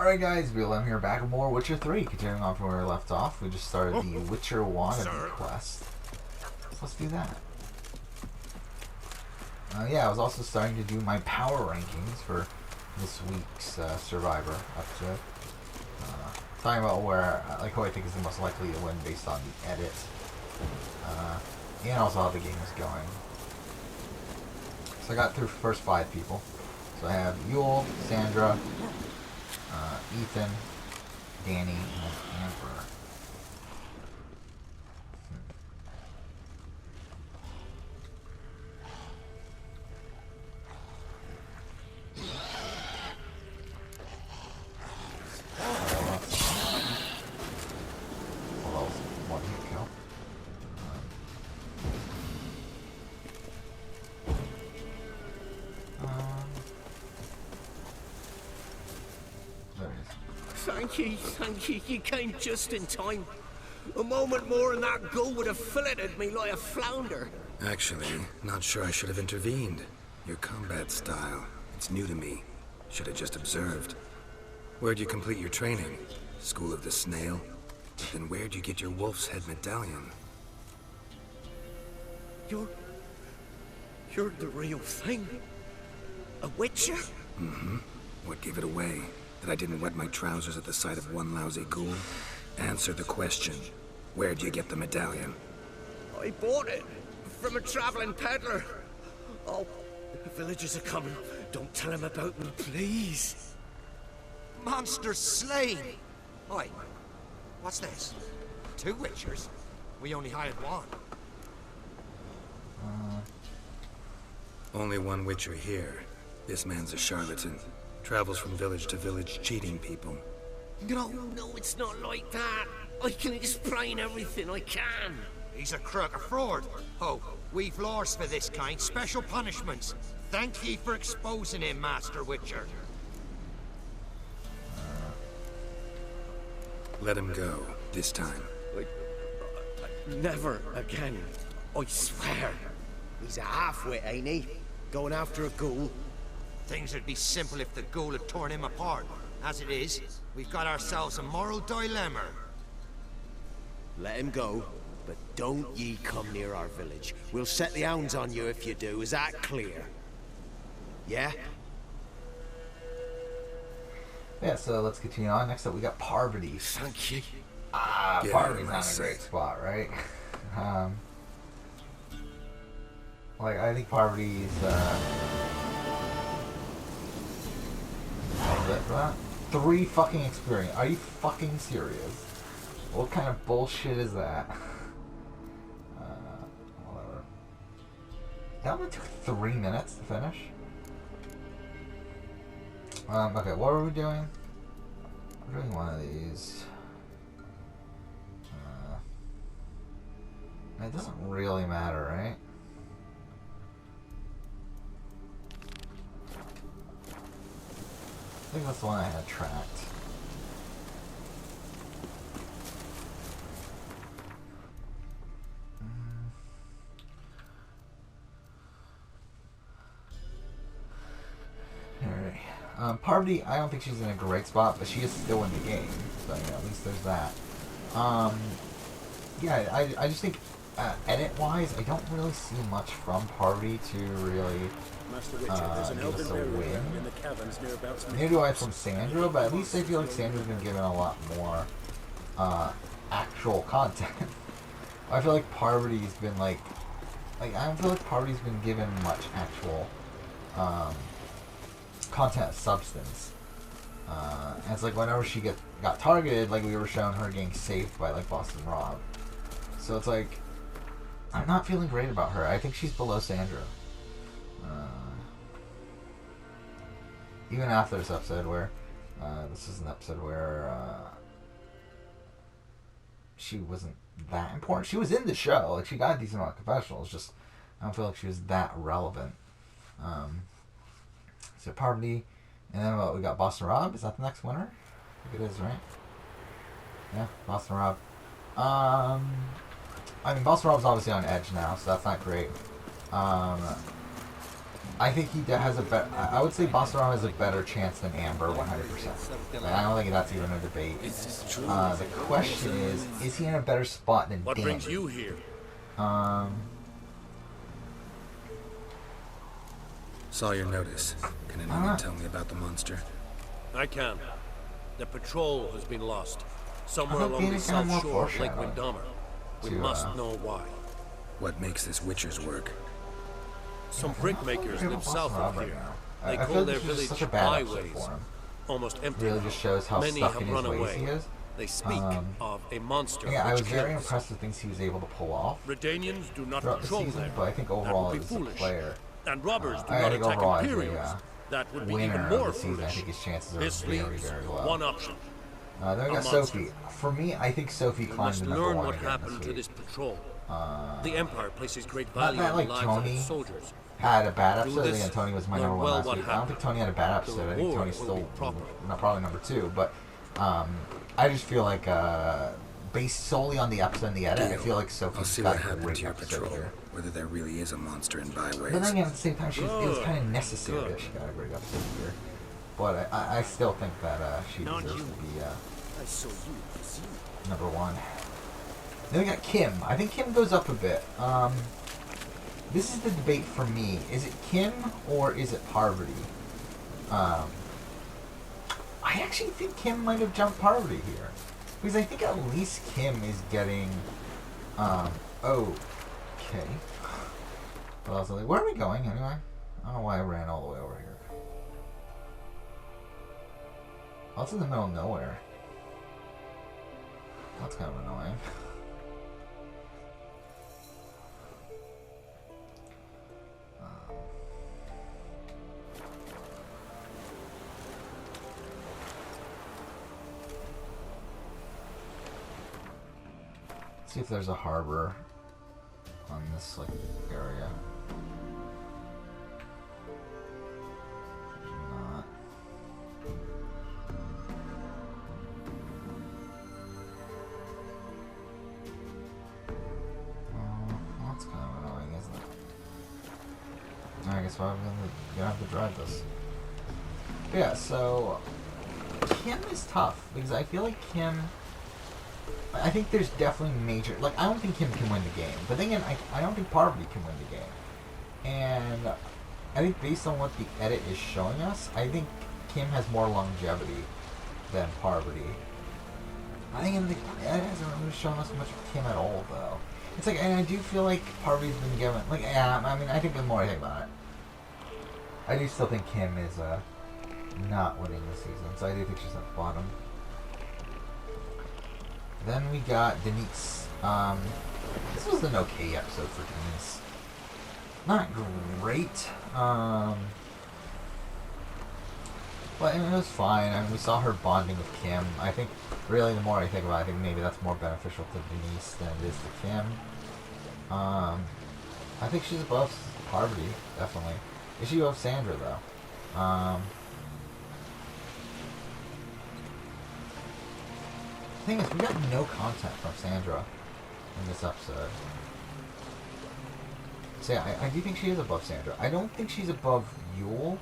Alright guys, I'm here back with more Witcher 3. Continuing on from where we left off, we just started the Witcher wannabe quest. So let's do that. Yeah, I was also starting to do my power rankings for this week's Survivor episode. Talking about where, who I think is the most likely to win based on the edit. And also how the game is going. So I got through the first 5 people. So I have Yule, Sandra, Ethan, Danny, and Amber. Thank you, you came just in time. A moment more and that gull would have filleted me like a flounder. Actually, not sure I should have intervened. Your combat style, it's new to me. Should have just observed. Where'd you complete your training? School of the Snail? Then where'd you get your wolf's head medallion? You're the real thing? A witcher? Mm-hmm. What gave it away? That I didn't wet my trousers at the sight of one lousy ghoul? Answer the question. Where'd you get the medallion? I bought it from a traveling peddler. Oh, the villagers are coming. Don't tell them about me, please. Monster slain! Oi, what's this? 2 witchers? We only hired one. Only one witcher here. This man's a charlatan. Travels from village to village cheating people. No, it's not like that. I can explain everything I can. He's a crook, a fraud. Oh, we've laws for this kind, special punishments. Thank ye for exposing him, Master Witcher. Let him go, this time. Never again. I swear. He's a half-wit, ain't he? Going after a ghoul. Things would be simple if the ghoul had torn him apart. As it is, we've got ourselves a moral dilemma. Let him go, but don't ye come near our village. We'll set the hounds on you if you do. Is that clear? Yeah? Yeah, so let's continue on. Next up, we got Parvati. Thank you. Parvati's not a great spot, right? I think Parvati's, for that? 3 fucking experience. Are you fucking serious? What kind of bullshit is that? Whatever. That only took 3 minutes to finish? Okay, what are we doing? We're doing one of these. It doesn't really matter, right? I think that's the one I had tracked. Alright. Parvati, I don't think she's in a great spot, but she is still in the game. So, at least there's that. Yeah, I just think, edit-wise, I don't really see much from Parvati to really give us a win. Neither do I from Sandra, but at least I feel like Sandra's been given a lot more actual content. I feel like Parvati's been I don't feel like Parvati's been given much actual content of substance. And it's like whenever she got targeted, we were showing her getting saved by Boston Rob. So it's like I'm not feeling great about her. I think she's below Sandra. Even after this episode where this is an episode where she wasn't that important. She was in the show. She got a decent amount of confessionals. Just I don't feel like she was that relevant. So Parvati, and then we got Boston Rob. Is that the next winner? I think it is, right? Yeah, Boston Rob. I mean, Boston Rob's obviously on edge now, so that's not great. I think he has a better. I would say Basarab has a better chance than Amber, 100%. Like, I don't think that's even a debate. The question is he in a better spot than What Danny? brings you here? Saw your notice. Can anyone tell me about the monster? I can. The patrol has been lost. Somewhere I think along the Danny's kinda south more shore of Lake foreshadowing Windammer. We to, must know why. What makes this Witcher's work? Some brickmakers live south of right here. now. They I call feel their like this is village such a bad episode Byways. for him. Almost empty. Really now. just shows how Many stuck have in his run ways away. he is. They speak of a monster Yeah, I was which very kills. impressed with things he was able to pull off Redanians do not throughout the patrol season, there. but I think That overall would be as a foolish. player, And robbers do I not think attack overall as Imperials. a That would be winner even of more the season, I foolish. think his chances are This very, leaves very low. one option. Then we a got monster. Sophie. For me, I think Sophie We climbed must to number learn one what again happened to this this week. patrol. The Empire places great Not value that, on like, the lives of Tony its soldiers. Had a bad Do episode. this, Again, Tony was my learn number one well last what week. I don't think happened. Tony had a bad episode. I think reward Tony's will be still proper. probably number two. But I just feel like based solely on the episode and the edit, I feel like I'll Sophie's see got what a happened great to your episode patrol. here. Whether there really is a monster in Byways. But then again, at the same time, it was kind of necessary Good. that she got a great episode here. But I still think that she deserves to be number one. Then we got Kim. I think Kim goes up a bit. This is the debate for me. Is it Kim or is it Parvati? I actually think Kim might have jumped Parvati here. Because I think at least Kim is getting... okay. Well, I was like, where are we going anyway? I don't know why I ran all the way over here. Oh, it's in the middle of nowhere. That's kind of annoying. See if there's a harbor on this like area. There's not. Oh, that's kind of annoying, isn't it? I guess I'm gonna have to drive this. But yeah, so Kim is tough because I feel like Kim. I think there's definitely major... Like, I don't think Kim can win the game. But then again, I don't think Parvati can win the game. And I think based on what the edit is showing us, I think Kim has more longevity than Parvati. I think the edit hasn't really shown us much of Kim at all, though. It's like, and I do feel like Parvati's been given... Like, yeah, I mean, I think the more I think about it, I do still think Kim is not winning this season. So I do think she's at the bottom. Then we got Denise. This was an okay episode for Denise. Not great. But it was fine. I mean, we saw her bonding with Kim. I think, really, the more I think about it, I think maybe that's more beneficial to Denise than it is to Kim. I think she's above Parvati, definitely. Is she above Sandra, though? The thing is, we got no content from Sandra in this episode. So yeah, I do think she is above Sandra. I don't think she's above Yule.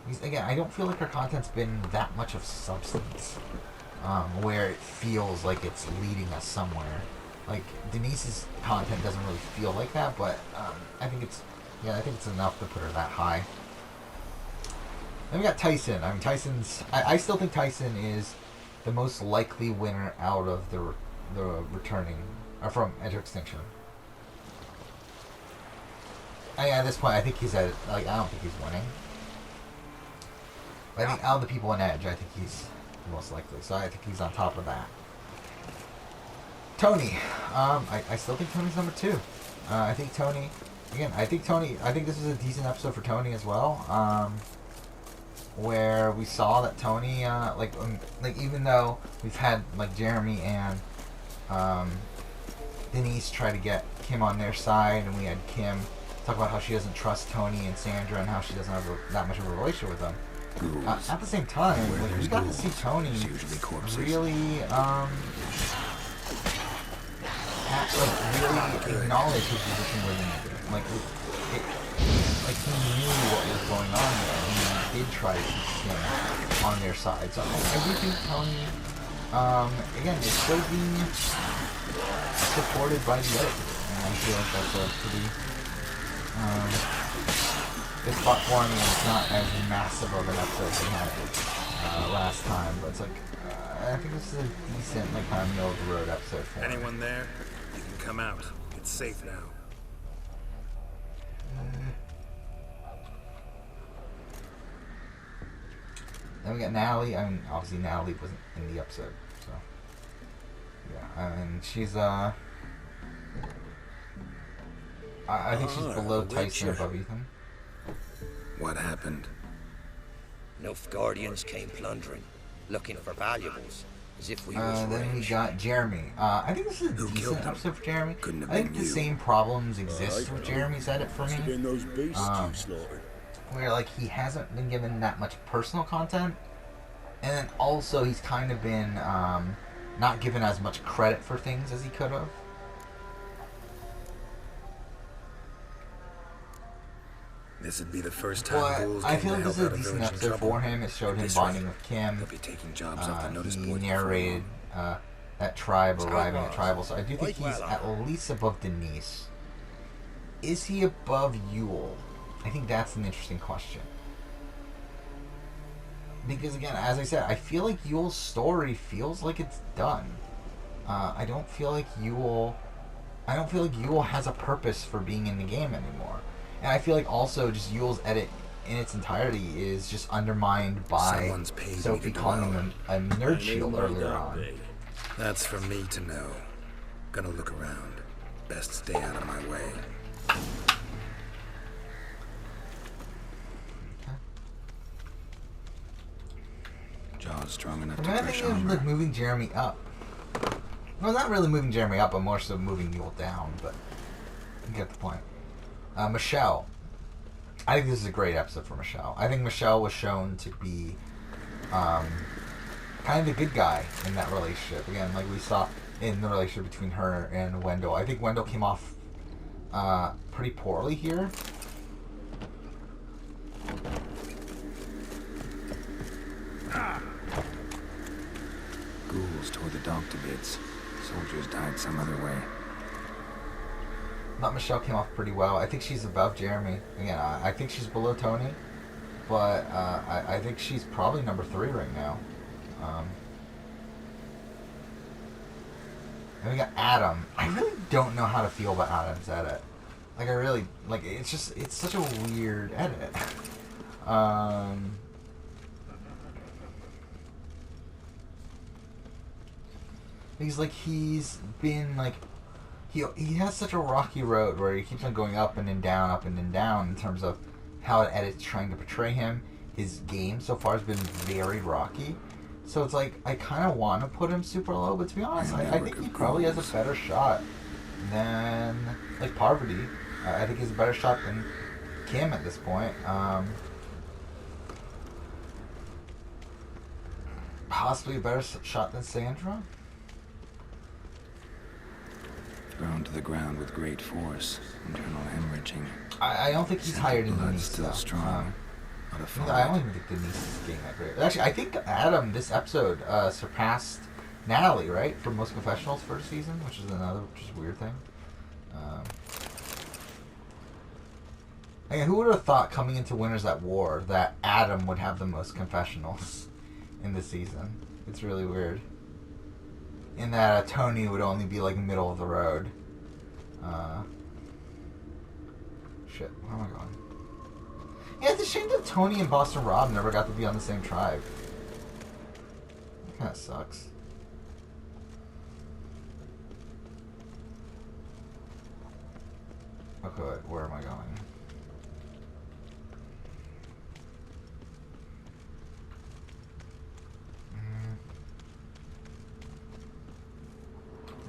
Because, again, I don't feel like her content's been that much of substance. Where it feels like it's leading us somewhere. Like, Denise's content doesn't really feel like that, but I think it's enough to put her that high. Then we got Tyson. I mean, I still think Tyson is the most likely winner out of the returning, or from Enter Extinction. At this point, I think he's at, like, I don't think he's winning. But I think out of the people in Edge, I think he's the most likely. So I think he's on top of that. Tony. I still think Tony's number 2. I think Tony, I think this was a decent episode for Tony as well. Where we saw that Tony, like even though we've had like Jeremy and Denise try to get Kim on their side, and we had Kim talk about how she doesn't trust Tony and Sandra and how she doesn't have that much of a relationship with them. At the same time, like, we got to see Tony really, really acknowledge his position within the game. Like, like he knew what was going on there, and he did try to keep him on their side. So I do think Tony, again, is still being supported by the editors, and I feel like that's a pretty good spot for him. And it's not as massive of an episode as we had last time, but it's like I think this is a decent, like, kind of middle of the road episode for him. Anyone there? You can come out. It's safe now. Then we got Natalie. I mean, obviously Natalie wasn't in the episode, so yeah. I mean, she's I think she's below Tyson, above Ethan. What happened? Nilfgaardians came plundering, looking for valuables, as if we was then we rich. got Jeremy. I think this is a Who killed decent him? episode for Jeremy. Couldn't have I think been the you. same problems exist with Jeremy's edit for me. Been those beasts you slaughtered. Where, like, he hasn't been given that much personal content, and then also he's kind of been not given as much credit for things as he could have. This would be the first time But ghouls I came feel to like this help is a out a decent village in episode trouble. for him. It showed At him this bonding rate, with Kim. He'll be taking jobs off the notice He board before narrated long. that tribe arriving at tribal, so I do think Quite he's well, at least above Denise. Is he above Yule? I think that's an interesting question. Because again, as I said, I feel like Yule's story feels like it's done. I don't feel like Yule has a purpose for being in the game anymore. And I feel like also just Yule's edit in its entirety is just undermined by Someone's paid Sophie me to calling dwell. him a nerd shield earlier That on. big. That's for me to know. Gonna look around. Best stay out of my way. Jaws strong enough I'm to kind of crush thinking of like armor. moving Jeremy up. Well, not really moving Jeremy up, but more so moving Yule down. But you get the point. Michelle. I think this is a great episode for Michelle. I think Michelle was shown to be kind of the good guy in that relationship. Again, like we saw in the relationship between her and Wendell. I think Wendell came off pretty poorly here. Ghouls tore the dog to bits. Soldiers died some other way. Thought Michelle came off pretty well. I think she's above Jeremy. Again, I think she's below Tony, but I think she's probably number 3 right now. And we got Adam. I really don't know how to feel about Adam's edit. Like, I really, like, it's such a weird edit. He's been, like, he has such a rocky road where he keeps on going up and then down in terms of how the edit's trying to portray him. His game so far has been very rocky. So it's like, I kind of want to put him super low, but to be honest, I think he probably has a better shot than, like, Parvati. I think he's a better shot than Kim at this point. Possibly a better shot than Sandra. Thrown to the ground with great force. Internal hemorrhaging. I don't think he's higher than Blood Denise, still though. strong. But a fight. I don't even think Denise is getting that great. Actually, I think Adam, this episode, surpassed Natalie, right? For most confessionals first season, which is a weird thing. Again, who would have thought coming into Winners at War that Adam would have the most confessionals in this season? It's really weird. In that Tony would only be like middle of the road. Shit, where am I going? Yeah, it's a shame that Tony and Boston Rob never got to be on the same tribe. That kind of sucks. Okay, wait, where am I going?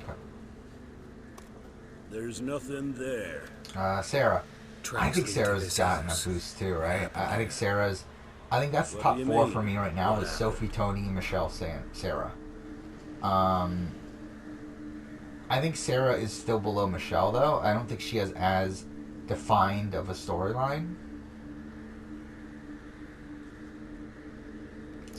Okay. There's nothing there. Sarah. I Tracks think lead to Sarah's this gotten a house. boost too, right? I think Sarah's... I think that's the What top do you 4 mean? for me right now What is Sophie, Tony, Michelle, Sarah. I think Sarah is still below Michelle, though. I don't think she has as defined of a storyline.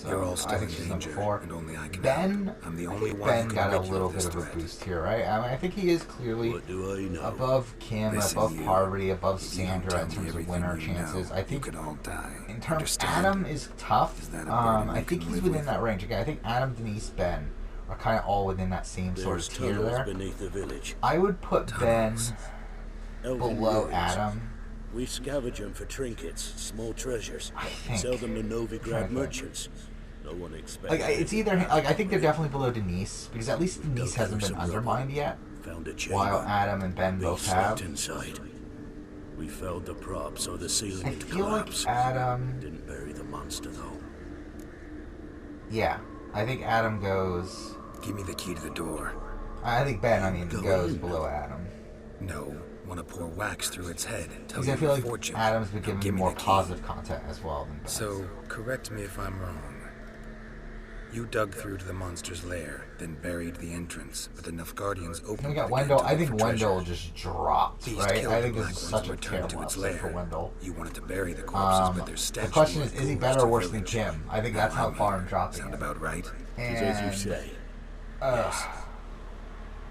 So You're all still I think in she's number danger, 4. and only I can Ben, help. I'm the I only think one Ben who can got a rid you little of bit this of a threat. boost here, right? I mean, I think he is clearly What do I know? above Kim, Listen, above you. Parvati, above If you don't Sandra tell in me terms of everything winner you chances. know, I think you could all die. in terms, Understand? Adam is tough. Is that a burden I you think can he's live within with? that range. Again, I think Adam, Denise, Ben are kind of all within that same sort There's of tier tunnels there. beneath the village. I would put Tunnels. Ben Elven below ruins. Adam. We scavenge them for trinkets, small treasures. I think. Sell them to Novigrad think. merchants. No one expects. Like, it's either like I think they're definitely below Denise because at least Denise Dug hasn't through been some rubble. undermined yet, Found a chamber. while Adam and Ben We both slept have. inside. We felled the prop so the ceiling I would feel like collapse. Adam. Didn't bury the monster though. Yeah, I think Adam goes. Give me the key to the door. I think Ben, Go goes in. below Adam. No. Want to pour wax through its head. Tell Because you I feel your like fortune. Adam's been Now given give me more the key. positive content as well than Ben. So, correct me if I'm wrong. You dug through to the monster's lair, then buried the entrance, but enough guardians opened Then we the got gate Wendell. to I look think for Wendell treasure. just dropped, These right? killed I the think black this is ones such a returned terrible to its episode for lair. Wendell. You wanted to bury the corpses, but their The statues question were is he ghouls better to or worse than village. Kim? I think Now that's how I'm far here. I'm dropping Sound it. about right? Because as you And say,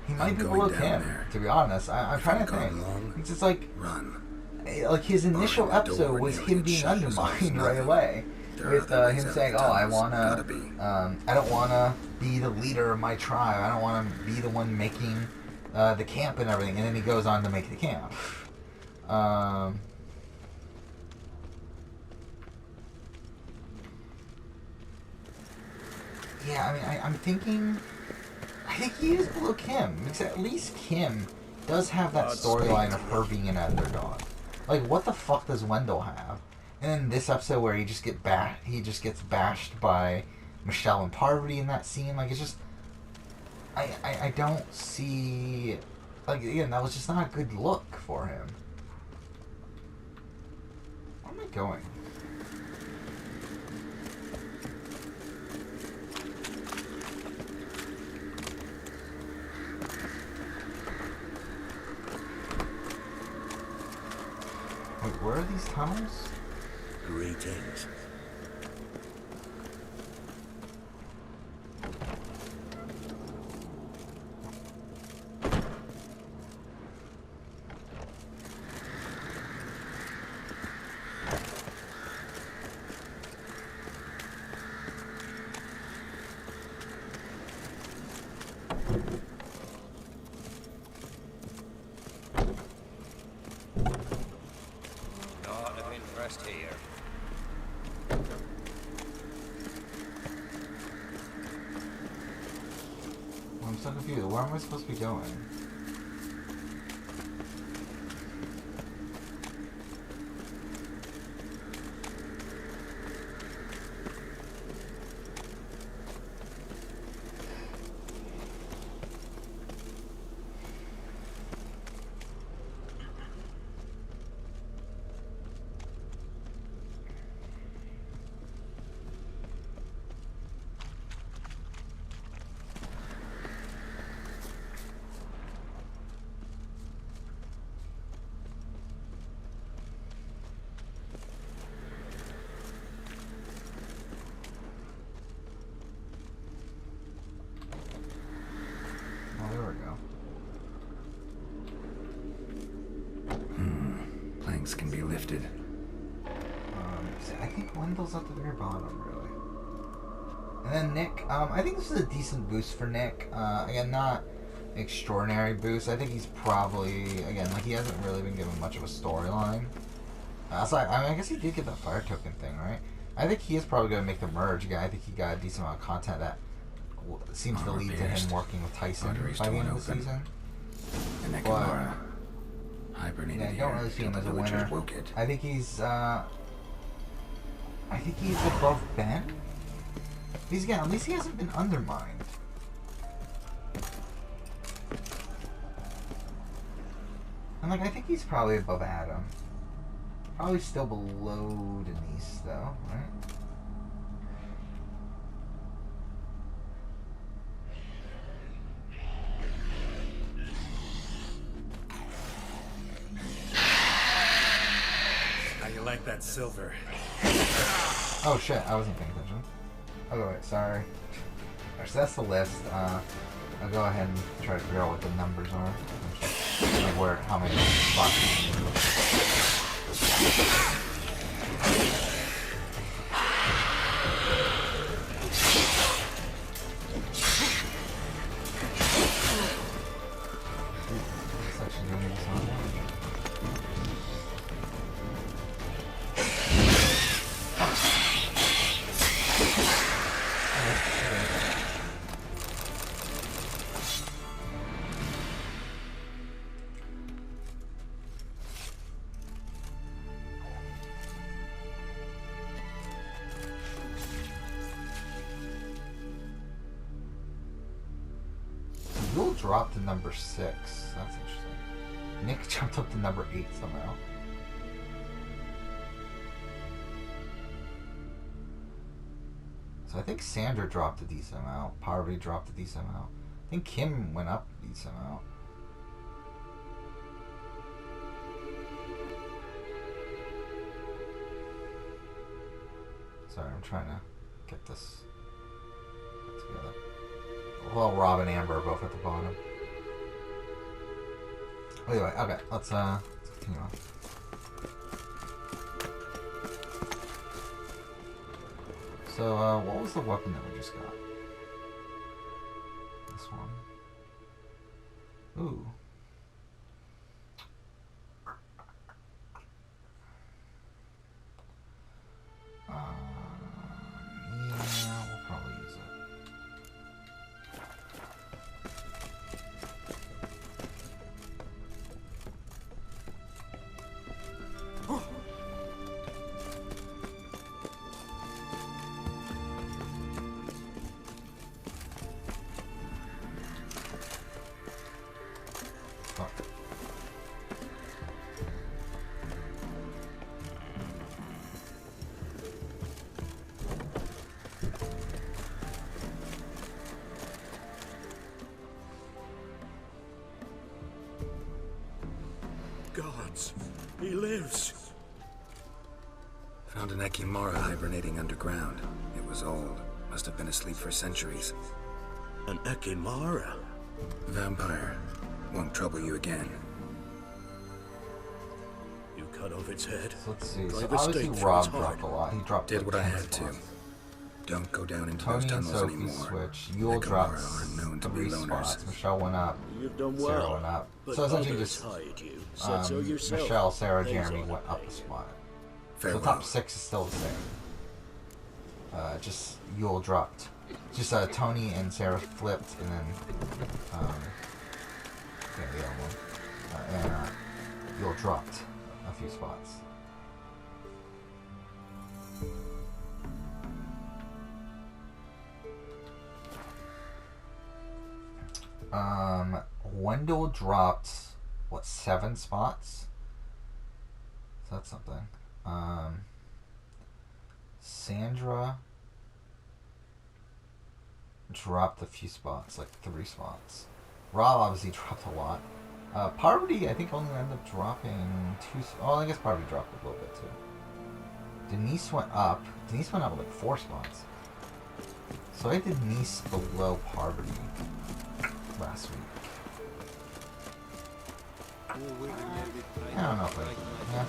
he might I'm be going below down Kim, there. to be honest. I'm If trying I'm to gone think. long, It's just like Run. his initial Barring the episode door was nearly him would being shut us off undermined right nothing. away. There are With other ways him out saying, of "Oh, the I tunnels. wanna, Gotta be. I don't wanna be the leader of my tribe. I don't wanna be the one making the camp and everything." And then he goes on to make the camp. Yeah, I mean, I'm thinking. I think he is below Kim because at least Kim does have that storyline of her being an underdog. Like, what the fuck does Wendell have? And then this episode where he just gets bashed by Michelle and Parvati in that scene. Like, it's just, I don't see, like, again, that was just not a good look for him. Where am I going? Wait, where are these tunnels? greetings. Not of interest here. I'm so confused. Where am I supposed to be going? Oh, there we go. Planks can be lifted. See, I think Wendell's at the very bottom, really. And then Nick, I think this is a decent boost for Nick. Again, not extraordinary boost. I think he's probably, again, like, he hasn't really been given much of a storyline. So I guess he did get that fire token thing, right? I think he is probably going to make the merge. Again, I think he got a decent amount of content that seems to Armor lead to pierced. him working with Tyson Arteries by the end torn of the open. season. And that But, Gamora hibernated yeah, I here. don't really see him till as the a villagers winner. woke it. I think he's above Ben. He's, again, at least he hasn't been undermined. And, like, I think he's probably above Adam. Probably still below Denise, though, right? How you like that silver? Oh shit, I wasn't paying attention. Oh wait, sorry. So that's the list. I'll go ahead and try to figure out what the numbers are. Like where, how many spots. Yule dropped to number 6. That's interesting. Nick jumped up to number 8 somehow. So I think Sandra dropped a decent amount. Parvati dropped a decent amount. I think Kim went up a decent amount. Sorry, I'm trying to get this together. Well, Rob and Amber are both at the bottom. Anyway, okay, let's continue on. So, what was the weapon that we just got? This one. Ooh. Yeah, we'll probably use it. Gods, he lives. Found an Ekimara hibernating underground. It was old. Must have been asleep for centuries. An Ekimara? Vampire. Won't trouble you again. You cut off its head. So let's see. So Drive a obviously stake through Rob its dropped heart. a lot. He dropped Did like what I 10 had to. spots. Don't go down into Tony those and tunnels Sophie anymore. switch. Yule dropped Ekimara are known to be 3 loners. spots. Michelle went up. You've done Sarah well. went up. But So essentially others just hide you. Said so yourself. Michelle, Sarah, Days Jeremy on went the up a page. spot. Farewell. So top 6 is still the same. Just Yule dropped. Just Tony and Sarah flipped, and then yeah, the other one, and Yule dropped a few spots. Wendell dropped what, 7 spots? So that's something. Sandra dropped a few spots, like 3 spots. Rob obviously dropped a lot. Parvati, I think, only ended up dropping 2. Oh, I guess Parvati dropped a little bit too. Denise went up. Denise went up like 4 spots. So I did Denise below Parvati last week. I don't know if I. Yeah.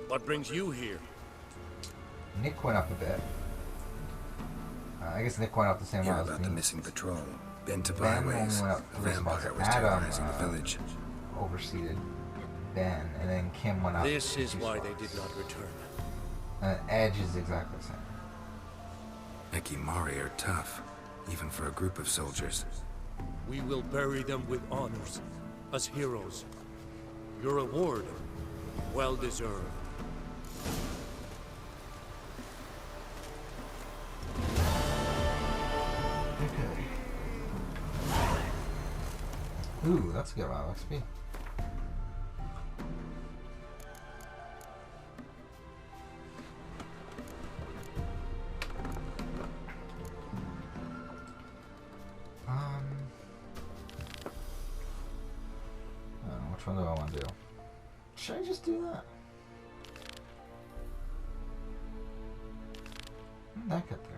What brings you here? Nick went up a bit. I guess Nick went up the same Hear way as about me. the missing patrol. Been to Ben Byways. only went up A 3 spots. vampire was Adam terrorizing the village. overseated Ben, and then Kim went up. This is 2 why spots. they did not return. Edge is exactly the same. Ekimari are tough, even for a group of soldiers. We will bury them with honors, as heroes. Your reward, well deserved. Okay. Ooh, that's a good amount of XP. I don't know, which one do I want to do? Should I just do that? did that get there?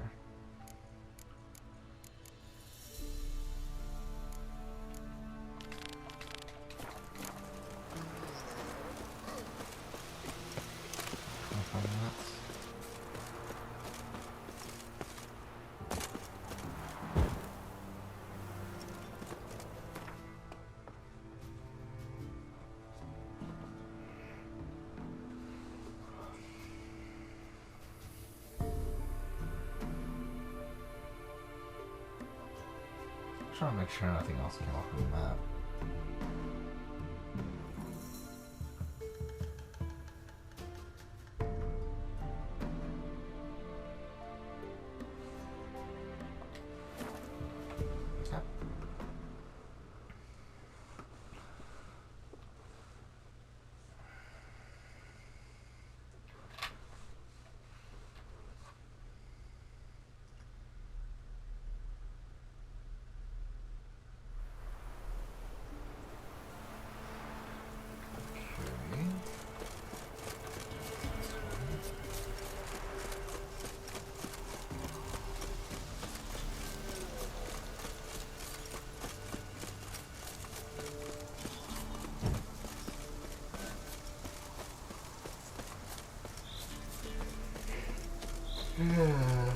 Trying to make sure nothing else came off the map. Yep. Yeah.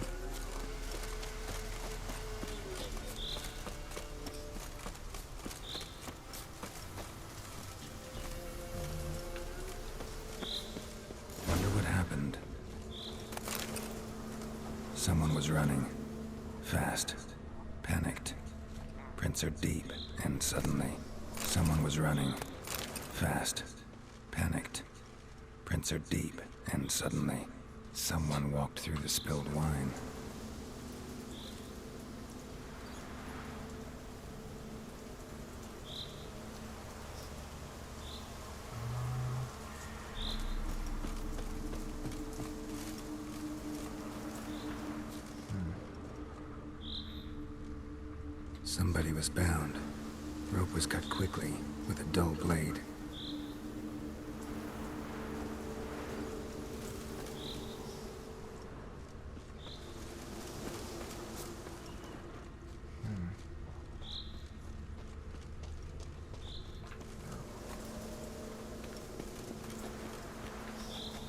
Wonder what happened. Someone was running. Fast. Panicked. Prints are deep, and suddenly, someone was running. Fast. Panicked. Prints are deep, and suddenly, someone walked through the spilled wine. Somebody was bound. Rope was cut quickly, with a dull blade.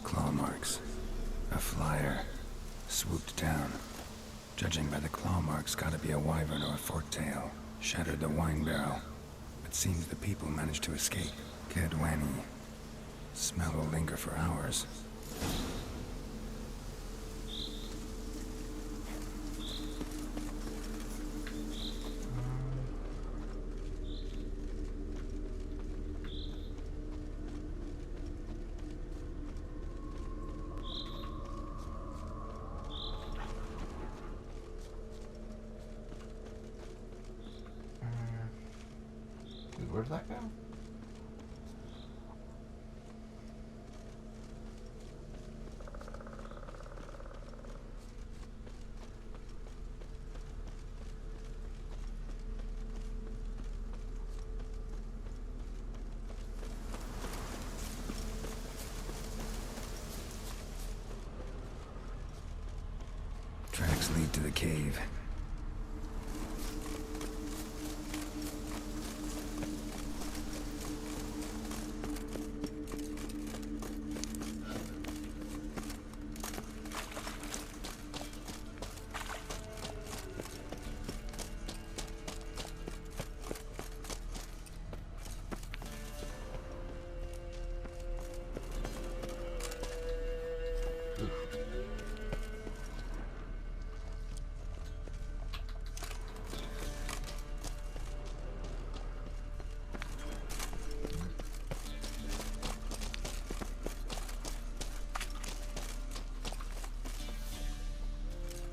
Claw marks. A flyer. Swooped down. Judging by the claw marks, gotta be a wyvern or a forktail. Shattered the wine barrel. But seems the people managed to escape. Kedwani. Smell will linger for hours. Where did that go? Tracks lead to the cave.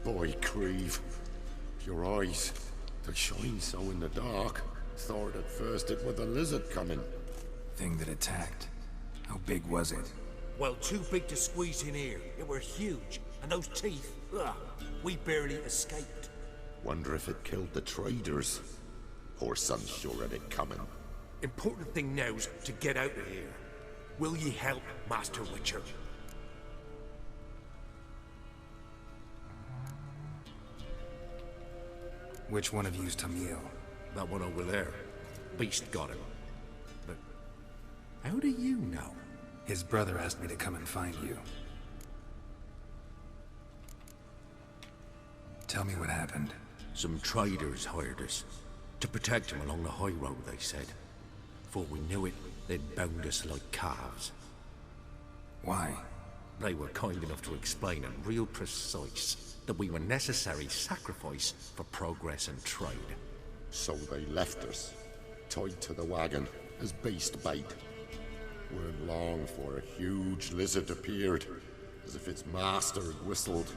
Boy, Creve, your eyes, they shine so in the dark. Thought at first it was a lizard coming. Thing that attacked. How big was it? Well, too big to squeeze in here. It were huge. And those teeth, ugh, we barely escaped. Wonder if it killed the traders. Or some sure of it coming. Important thing now's to get out of here. Will ye help, Master Witcher? Which one of you's Tamil? That one over there. Beast got him. But how do you know? His brother asked me to come and find you. Tell me what happened. Some traders hired us. To protect him along the high road, they said. Before we knew it, they'd bound us like calves. Why? They were kind enough to explain it real precise that we were necessary sacrifice for progress and trade. So they left us, tied to the wagon, as beast bait. Weren't long for a huge lizard appeared, as if its master had whistled.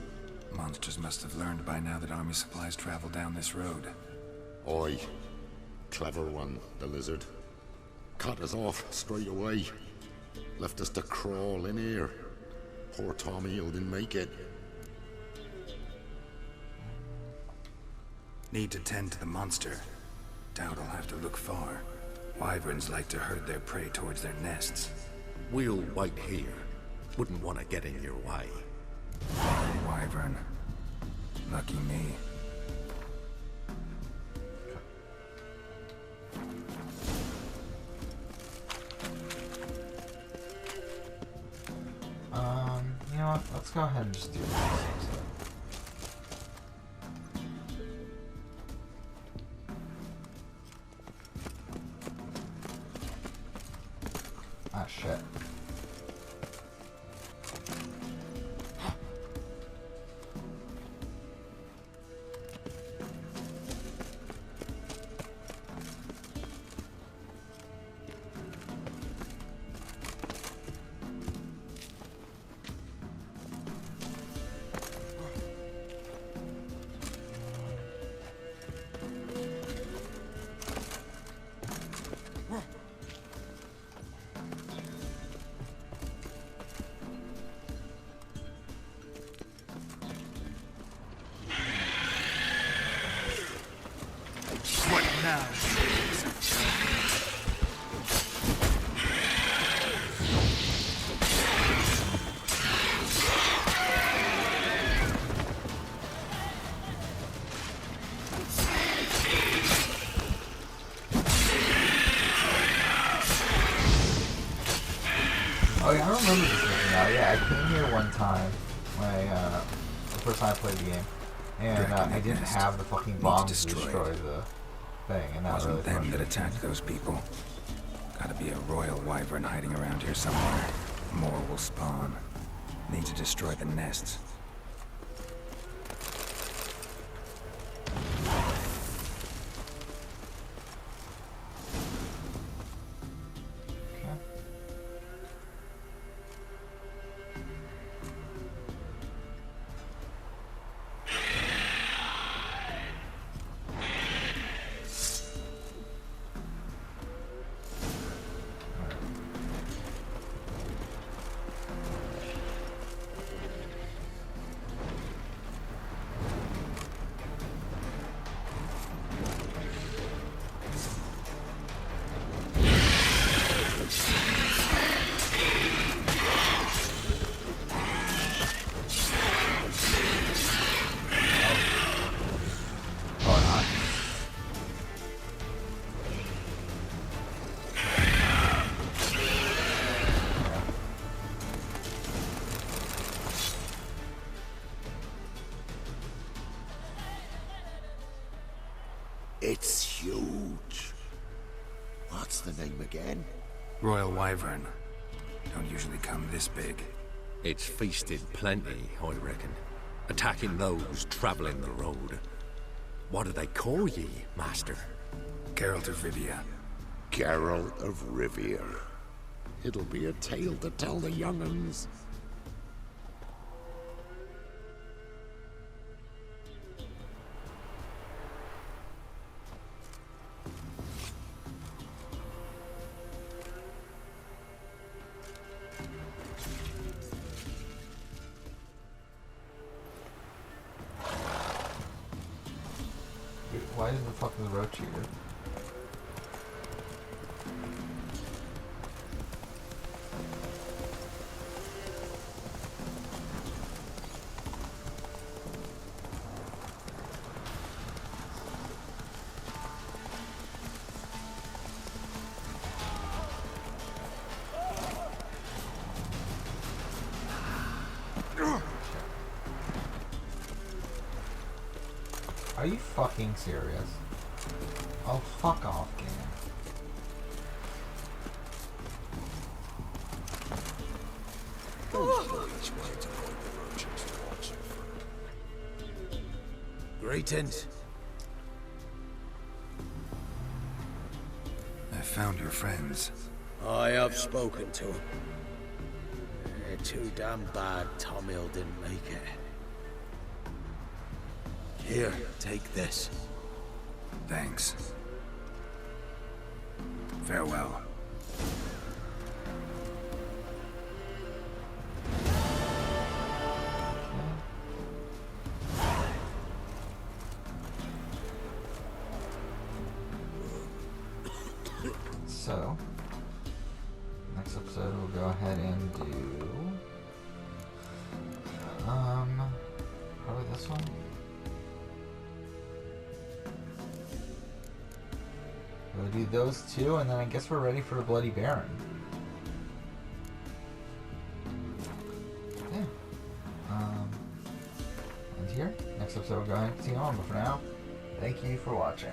Monsters must have learned by now that army supplies travel down this road. Oi. Clever one, the lizard. Cut us off straight away. Left us to crawl in here. Poor Tommy didn't make it. Need to tend to the monster. Doubt I'll have to look far. Wyverns like to herd their prey towards their nests. We'll wait here. Wouldn't want to get in your way. Wyvern. Lucky me. You know what? Let's go ahead and just do this. Ah, shit. Oh yeah, I remember this mission now. Yeah, I came here one time when the first time I played the game, and I didn't have the fucking bombs to destroy the thing, and that Wasn't really them that frustrated me. attacked those people. Gotta be a royal wyvern hiding around here somewhere. More will spawn. Need to destroy the nests. Okay. It's huge. What's the name again? Royal wyvern. Don't usually come this big. It's feasted plenty, I reckon. Attacking those traveling the road. What do they call ye, master? Geralt of Rivia. Geralt of Rivia. It'll be a tale to tell the young'uns. Why is the fucking roach here? Are you fucking serious? Oh, fuck off, game. Greetings. I found your friends. I have spoken to him. They're too damn bad Tom Hill didn't make it. Here, take this. Thanks. Farewell. So, next episode we'll go ahead and do, probably this one. We'll do those two, and then I guess we're ready for the Bloody Baron. Yeah. And here, next episode we'll go ahead and continue on, but for now, thank you for watching.